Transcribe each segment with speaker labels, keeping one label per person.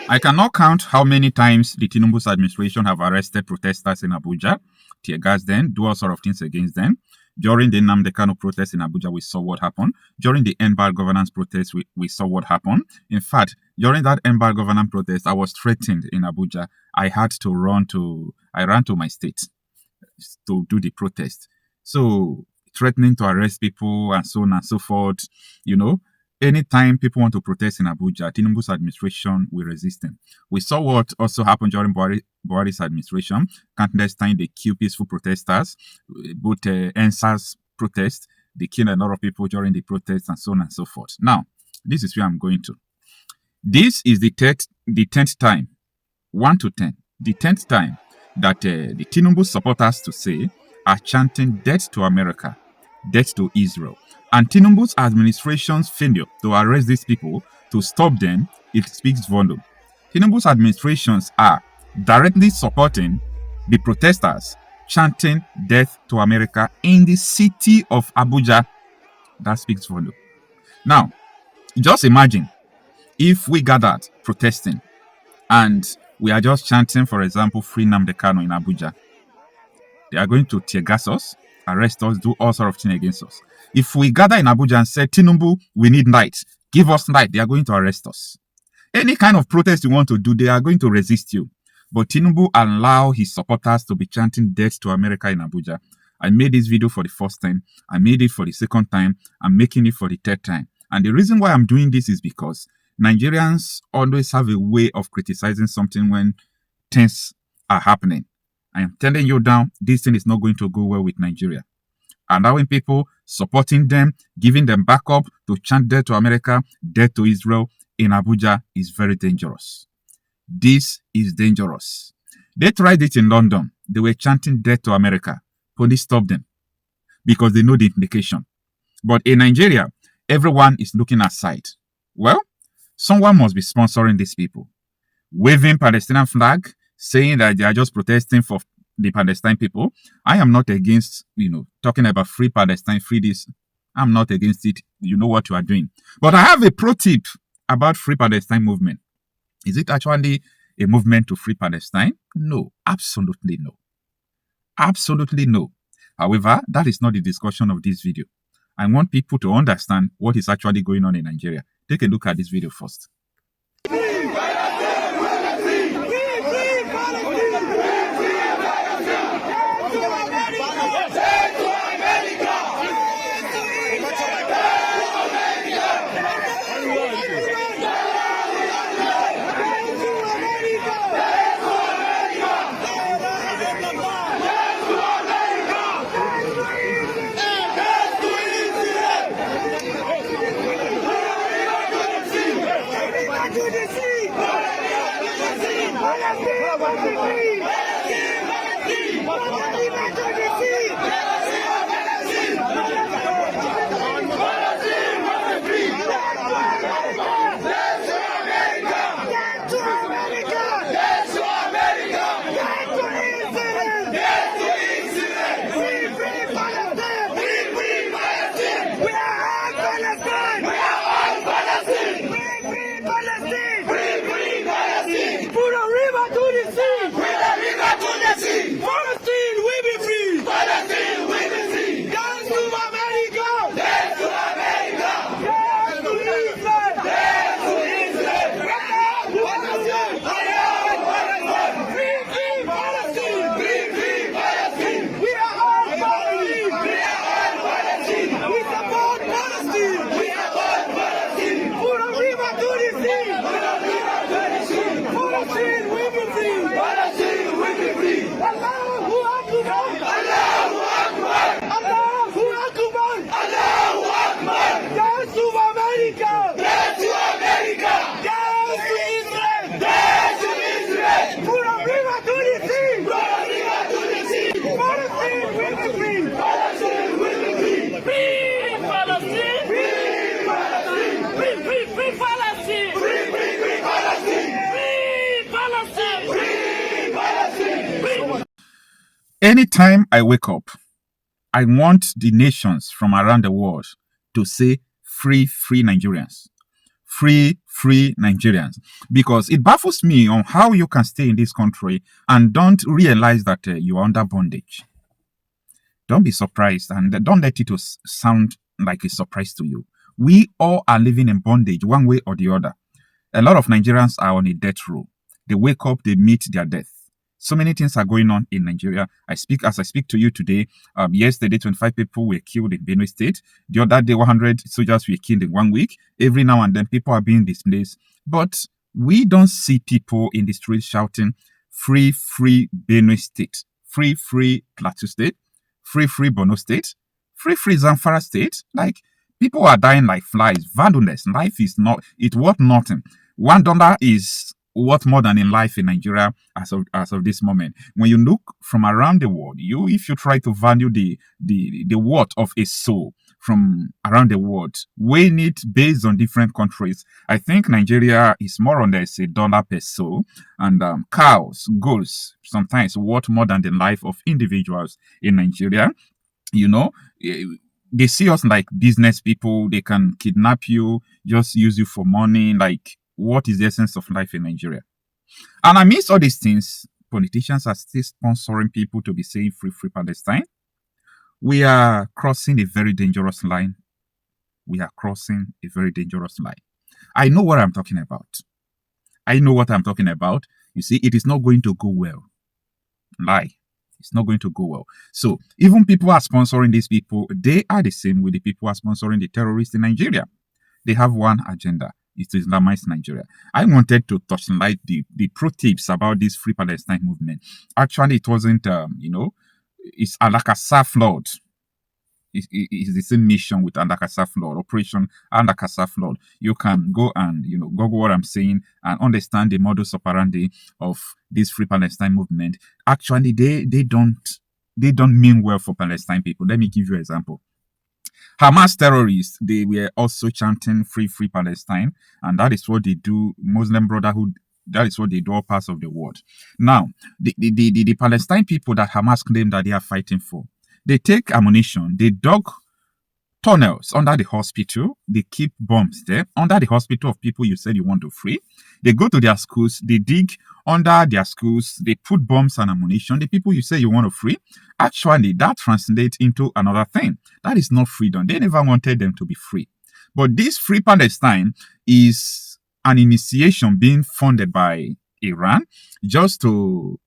Speaker 1: I cannot count how many times the Tinubu's administration have arrested protesters in Abuja, tear gas them, do all sort of things against them. During the Nnamdi Kanu protest in Abuja, we saw what happened. During the End-Bar governance protest, we saw what happened. In fact, during that End-Bar governance protest, I was threatened in Abuja. I ran to my state to do the protest. So threatening to arrest people and so on and so forth, anytime people want to protest in Abuja, Tinubu's administration will resist them. We saw what also happened during Buhari's administration. Countless times they kill peaceful protesters, both NSAS protest, they kill a lot of people during the protests and so on and so forth. Now, this is where I'm going to. This is the 10th time, 1 to 10, the 10th time that the Tinubu supporters to say are chanting death to America, death to Israel. And Tinubu's administration's failure to arrest these people, to stop them, it speaks volume. Tinubu's administrations are directly supporting the protesters chanting death to America in the city of Abuja. That speaks volume. Now, just imagine if we gathered protesting and we are just chanting, for example, Free Nnamdi Kanu in Abuja. They are going to tear gas us, arrest us, do all sorts of things against us. If we gather in Abuja and say, Tinubu, we need light, give us light, they are going to arrest us. Any kind of protest you want to do, they are going to resist you. But Tinubu allow his supporters to be chanting death to America in Abuja. I made this video for the first time. I made it for the second time. I'm making it for the third time. And the reason why I'm doing this is because Nigerians always have a way of criticizing something when things are happening. I am telling you now, this thing is not going to go well with Nigeria. Allowing people, supporting them, giving them backup to chant death to America, death to Israel in Abuja is very dangerous. This is dangerous. They tried it in London. They were chanting death to America. Police stopped them because they know the implication. But in Nigeria, everyone is looking aside. Well, someone must be sponsoring these people. Waving Palestinian flag, saying that they are just protesting for the Palestine people. I am not against, talking about free Palestine, free this. I'm not against it. You know what you are doing. But I have a pro tip about free Palestine movement. Is it actually a movement to free Palestine? No, absolutely no. Absolutely no. However, that is not the discussion of this video. I want people to understand what is actually going on in Nigeria. Take a look at this video first. Anytime I wake up, I want the nations from around the world to say free Nigerians. free Nigerians. Because it baffles me on how you can stay in this country and don't realize that you are under bondage. Don't be surprised and don't let it sound like a surprise to you. We all are living in bondage one way or the other. A lot of Nigerians are on a death row. They wake up, they meet their death. So many things are going on in Nigeria. As I speak to you today. Yesterday, 25 people were killed in Benue State. The other day, 100 soldiers were killed in 1 week. Every now and then, people are being displaced. But we don't see people in the streets shouting, free, free Benue State, free Plateau State, free Borno State, free Zamfara State. Like, people are dying like flies. Valueless. Life is not, it's worth nothing. $1 is worth more than in life in Nigeria as of this moment. When you look from around the world, if you try to value the worth of a soul from around the world, weighing it based on different countries, I think Nigeria is more or less $1 per soul, and cows, goats, sometimes worth more than the life of individuals in Nigeria. You know, they see us like business people. They can kidnap you, just use you for money. Like, what is the essence of life in Nigeria? And amidst all these things, politicians are still sponsoring people to be saying free Palestine. We are crossing a very dangerous line. We are crossing a very dangerous line. I know what I'm talking about. You see, it is not going to go well. Lie. It's not going to go well. So even people who are sponsoring these people, they are the same with the people who are sponsoring the terrorists in Nigeria. They have one agenda. It's to Islamize Nigeria. I wanted to touch light the pro tips about this Free Palestine movement. Actually, it wasn't, it's Al-Aqsa flood. It's the same mission with Al-Aqsa flood, Operation Al-Aqsa flood. You can go and, Google what I'm saying and understand the modus operandi of this Free Palestine movement. Actually, they don't mean well for Palestine people. Let me give you an example. Hamas terrorists, they were also chanting free Palestine, and that is what they do. Muslim Brotherhood, that is what they do all parts of the world. Now, the Palestine people that Hamas claim that they are fighting for, they take ammunition, they dug tunnels under the hospital, they keep bombs there under the hospital of people you said you want to free. They go to their schools, they dig under their schools, they put bombs and ammunition. The people you say you want to free, actually, that translates into another thing. That is not freedom. They never wanted them to be free. But this Free Palestine is an initiation being funded by Iran just to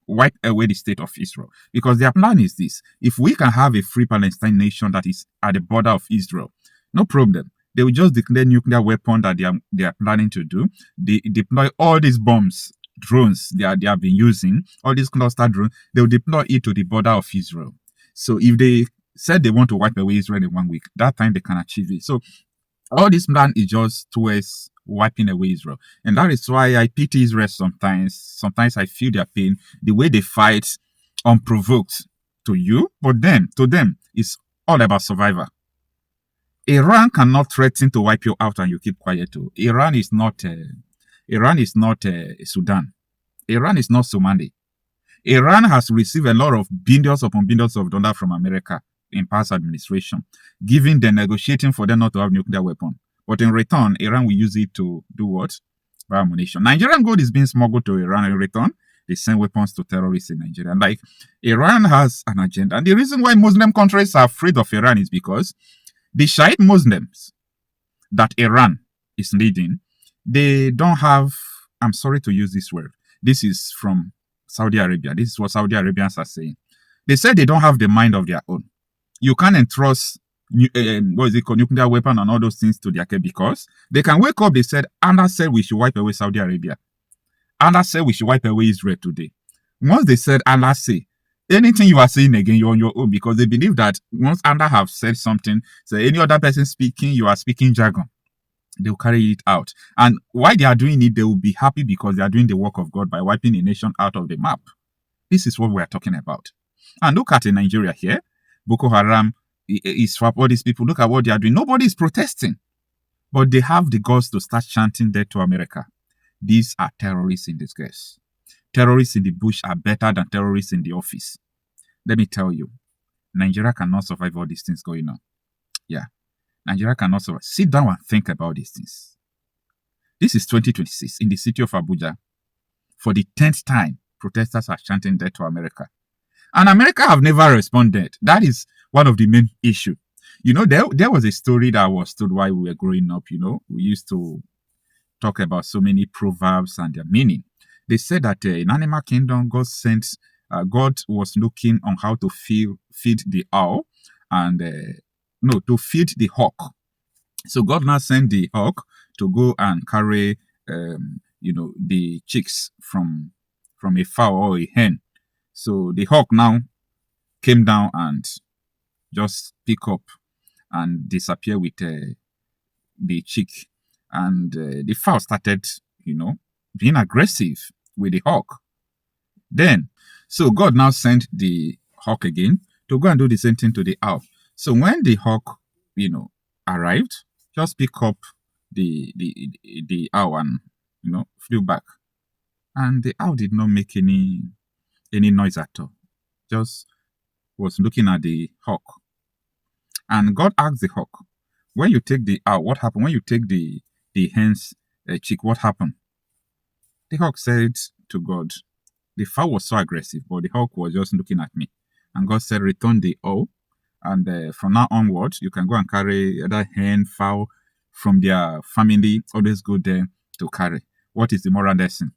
Speaker 1: wipe away the state of Israel. Because their plan is this: if we can have a Free Palestine nation that is at the border of Israel, no problem. They will just declare nuclear weapon that they are planning to do. They deploy all these bombs, drones they have been using, all these cluster drones. They will deploy it to the border of Israel. So if they said they want to wipe away Israel in 1 week, that time they can achieve it. So all this plan is just towards wiping away Israel. And that is why I pity Israel sometimes. Sometimes I feel their pain, the way they fight unprovoked to you, but then to them, it's all about survival. Iran cannot threaten to wipe you out and you keep quiet too. Iran is not Sudan. Iran is not Somali. Iran has received a lot of billions upon billions of dollars from America in past administration, giving them negotiating for them not to have nuclear weapon. But in return, Iran will use it to do what? Buy ammunition. Nigerian gold is being smuggled to Iran. In return, they send weapons to terrorists in Nigeria. Like, Iran has an agenda. And the reason why Muslim countries are afraid of Iran is because the Shiite Muslims that Iran is leading, they don't have, I'm sorry to use this word, this is from Saudi Arabia. This is what Saudi Arabians are saying. They said they don't have the mind of their own. You can't entrust nuclear weapon and all those things to their care, because they can wake up, they said, Allah said we should wipe away Saudi Arabia. Allah said we should wipe away Israel today. Once they said Allah say, anything you are saying again, you're on your own, because they believe that once Allah have said something, so any other person speaking, you are speaking jargon. They'll carry it out. And while they are doing it, they will be happy because they are doing the work of God by wiping a nation out of the map. This is what we are talking about. And look at in Nigeria here, Boko Haram, ISWAP, all these people, look at what they are doing. Nobody is protesting. But they have the guts to start chanting death to America. These are terrorists in disguise. Terrorists in the bush are better than terrorists in the office. Let me tell you, Nigeria cannot survive all these things going on. Yeah. Nigeria cannot survive. Sit down and think about these things. This is 2026 in the city of Abuja. For the 10th time, protesters are chanting death to America. And America have never responded. That is one of the main issues. You know, there was a story that was told while we were growing up, you know. We used to talk about so many proverbs and their meaning. They said that in animal kingdom, God was looking on how to feed the owl and, to feed the hawk. So God now sent the hawk to go and carry, the chicks from a fowl or a hen. So the hawk now came down and just pick up and disappear with the chick. And the fowl started, being aggressive with the hawk. Then, so God now sent the hawk again to go and do the same thing to the owl. So when the hawk, arrived, just pick up the owl and, flew back. And the owl did not make any noise at all. Just was looking at the hawk. And God asked the hawk, when you take the owl, what happened? When you take the hen's chick, what happened? The hawk said to God, the fowl was so aggressive, but the hawk was just looking at me. And God said, return the owl. And from now onwards, you can go and carry other hen, fowl from their family. Always go there to carry. What is the moral lesson?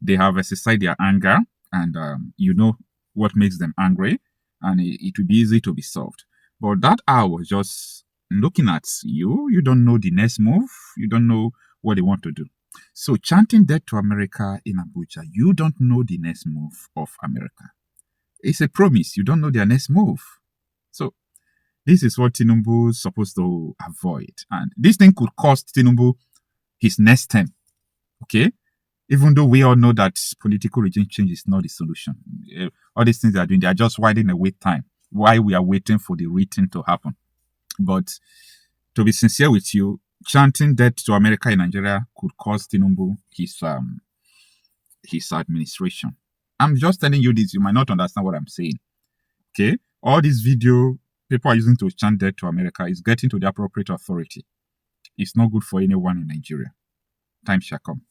Speaker 1: They have exercised their anger, and you know what makes them angry, and it will be easy to be solved. But that owl was just looking at you. You don't know the next move. You don't know what they want to do. So chanting death to America in Abuja, you don't know the next move of America. It's a promise. You don't know their next move. So this is what Tinubu is supposed to avoid. And this thing could cost Tinubu his next term. Okay? Even though we all know that political regime change is not the solution. All these things they are doing, they are just widening the wait time while we are waiting for the written to happen. But to be sincere with you, chanting death to America in Nigeria could cost Tinubu his administration. I'm just telling you this. You might not understand what I'm saying. Okay? All this video people are using to chant death to America is getting to the appropriate authority. It's not good for anyone in Nigeria. Time shall come.